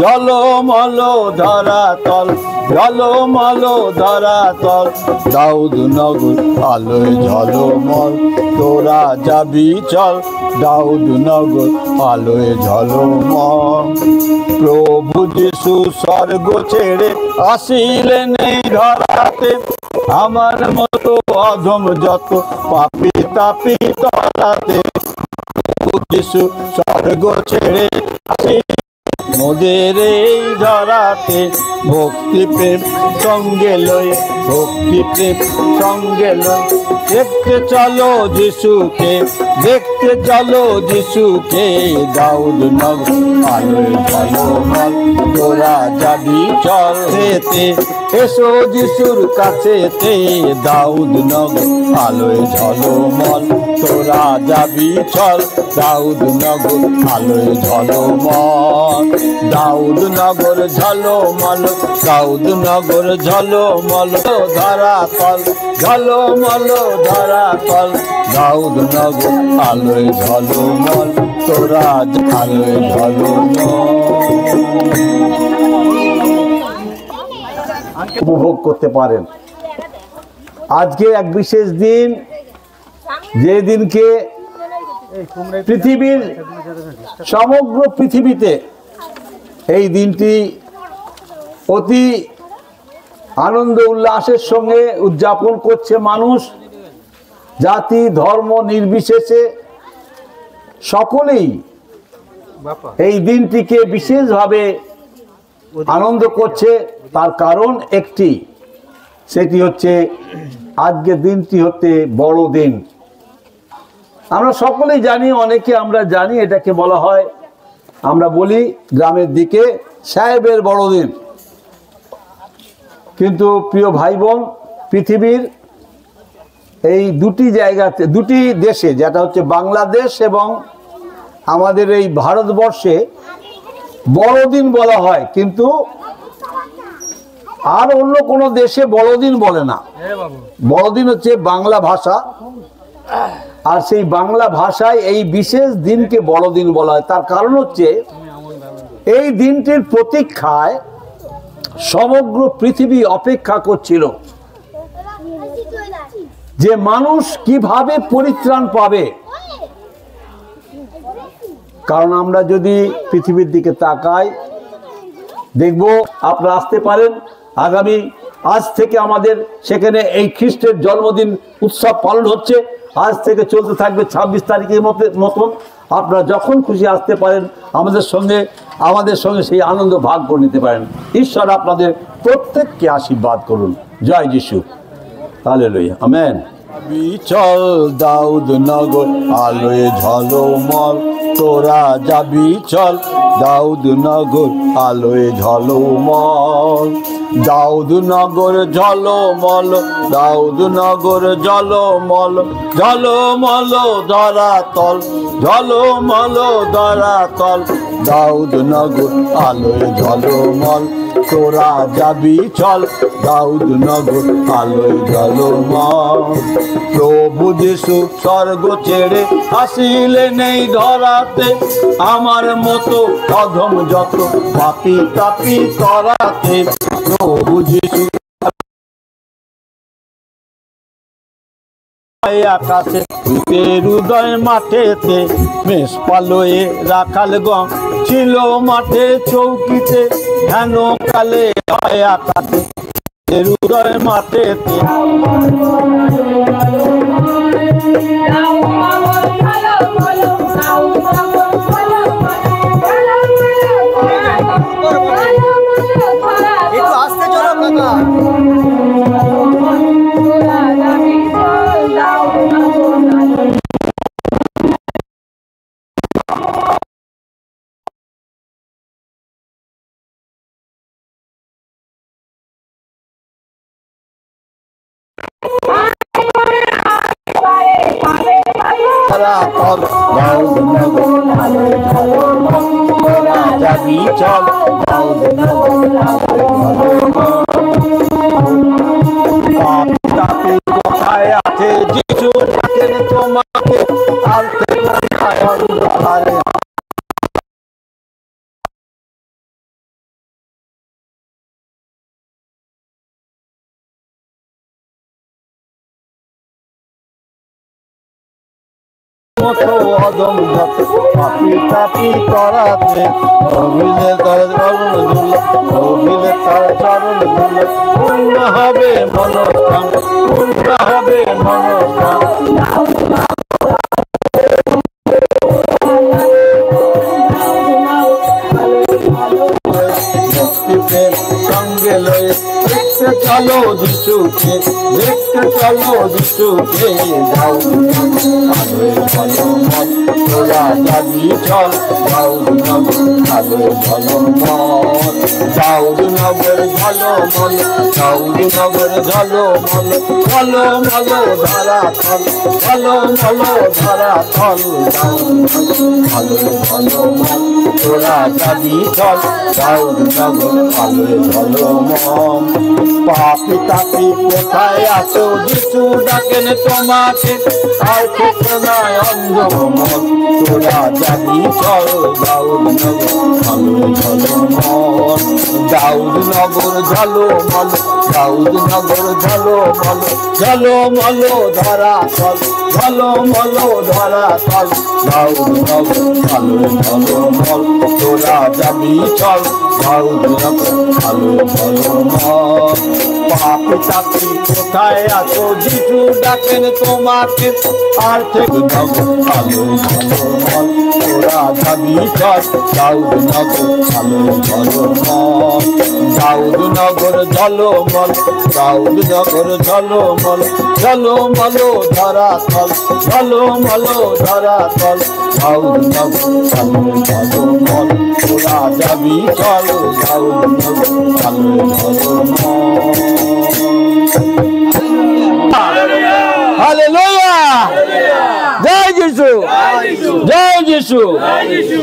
ঝলমল ধরাতল, ঝলমল ধরাতল, দাউদ নগর আলোয় ঝলমল, তোরা যাবি চল, দাউদ নগর আলোয় ঝলমল। প্রভু যিশু স্বর্গ ছেড়ে আসিলেন এই ধরাতে, আমার মতো অধম যত পাপী তাপী তরাতে। প্রভু যিশু স্বর্গ ছেড়ে আসিলেন মোদের এই ধরাতে, ভক্তি প্রেম সঙ্গে লয়ে, ভক্তি প্রেম সঙ্গে লয়ে, দেখতে চলো যিশুকে, দেখতে চলো যিশুকে, দাউদ নগর আলোয় ঝলমল, তোরা যাবি চল হেতে, এসো যিশুর কাছেতে, দাউদ নগর আলোয় ঝলমল, তোরা যাবি চল, দাউদ নগর আলোয় ঝলমল। দাউদ নগর ঝলমল, দাউদ নগর ঝলমল ধরাতল, ঝলমল ধরাতল, দাউদ নগর আলোয় ঝলমল, তোরা আলোয় ঝলমল। উপভোগ করতে পারেন। আজকে এক বিশেষ দিন, যে দিনকে পৃথিবীর সমগ্র পৃথিবীতে এই দিনটি অতি আনন্দ উল্লাসের সঙ্গে উদযাপন করছে মানুষ। জাতি ধর্ম নির্বিশেষে সকলেই এই দিনটিকে বিশেষভাবে আনন্দ করছে। তার কারণ একটি, সেটি হচ্ছে আজকের দিনটি হচ্ছে বড়দিন। আমরা সকলেই জানি, অনেকে আমরা জানি, এটাকে বলা হয়, আমরা বলি গ্রামের দিকে সাহেবের বড়দিন। কিন্তু প্রিয় ভাই বোন, পৃথিবীর এই দুটি জায়গাতে, দুটি দেশে, যেটা হচ্ছে বাংলাদেশ এবং আমাদের এই ভারতবর্ষে বড়দিন বলা হয়, কিন্তু আর অন্য কোনো দেশে বড়দিন বলে না। বড়দিন হচ্ছে বাংলা ভাষা, আর সেই বাংলা ভাষায় এই বিশেষ দিনকে বড়দিন বলা হয়। তার কারণ হচ্ছে এই দিনটির প্রতীক্ষায় সমগ্র পৃথিবী অপেক্ষা করছিল যে মানুষ কিভাবে পরিত্রাণ পাবে। কারণ আমরা যদি পৃথিবীর দিকে তাকাই, দেখব, আপনারা আসতে পারেন আগামী, আজ থেকে আমাদের সেখানে এই খ্রিস্টের জন্মদিন উৎসব পালন হচ্ছে। আজ থেকে চলতে থাকবে 26 তারিখের মতন। আপনারা যখন খুশি আসতে পারেন, আমাদের সঙ্গে সেই আনন্দ ভাগ করে নিতে পারেন। ঈশ্বর আপনাদের প্রত্যেককে আশীর্বাদ করুন। জয় যিশু, হালেলুয়া, আমেন। চল দাউদ নগর আলোয় ঝলমল, তোরা যাবি চল, দাউদ নগর আলোয় ঝলমল, দাউদ নগর ঝলমল, দাউদ নগর ঝলমল, ঝলমল ধরাতল, ঝলমল ধরাতল, দাউদ নগর আলোয় ঝলমল, তোরা যাবি চল, দাউদ নগর আলোয় ঝলমল। প্রভু যিশু স্বর্গ ছেড়ে আসিলেন এই ধরাতে, আমার মতো অধম যত পাপী তাপী তরাতে। প্রভু যিশু আকাশে, হৃদয় মাঠেতে, মেষ পালয়ে রাখাল গম ছিল মাঠে চৌকিতে, ধ্যান কালে হয় আকাশে, হৃদয় মাঠেতে। একটু আসতে চলো কাকা। যাবি চল, কোথায় আছে যিশু, তোমাকে আর মতো অদম যত পাপি তাপি করাতে অভিলে তার চরণ ধুল অভিলে তার চরণ ধুল পূর্ণ হবে মনস্কাম পূর্ণ হবে মনস্কাম সঙ্গে লয়ে দেখতে চলো যিশুকে দেখতে চলো যিশুকে যাও আলোয় ঝলমল তোরা যাবি চল দাউদনগর ঝলমল দাউদনগর ঝলমল ঝলমল ধরাতল ঝলমল ধরাতল আলোয় ঝলমল তোরা যাবি চল দাউদনগর আলোয় ঝলমল পাপি তাপি কোথায় আছো যিশু ডাকেন তোমাকে আর ক্ষেত্র নয় অন্ধমল তোরা যাবি চল দাউদনগর আলোয় ঝলমল দাউদনগর ঝলমল দাউদনগর ঝলমল ঝলমল ধরাতল ঝলমল ধরাতল দাউদনগর আলোয় ঝলমল তোরা যাবি চল দাউদনগর আলোয় ঝলমল পাপি তাপি কোথায় আছো যিশু ডাকেন তোমাকে আর থেকে আলোয় ঝলমল তোরা যাবি চল দাউদনগর আলোয় ঝলমল দাউদনগর ঝলমল দাউদনগর ঝলমল ঝলমল ধরাতল ঝলমল ধরাতল দাউদনগর আলোয় ঝলমল তোরা যাবি চল দাউদনগর আলোয় ঝলমল হালেলুয়া জয় যিশু জয় যিশু জয় যিশু।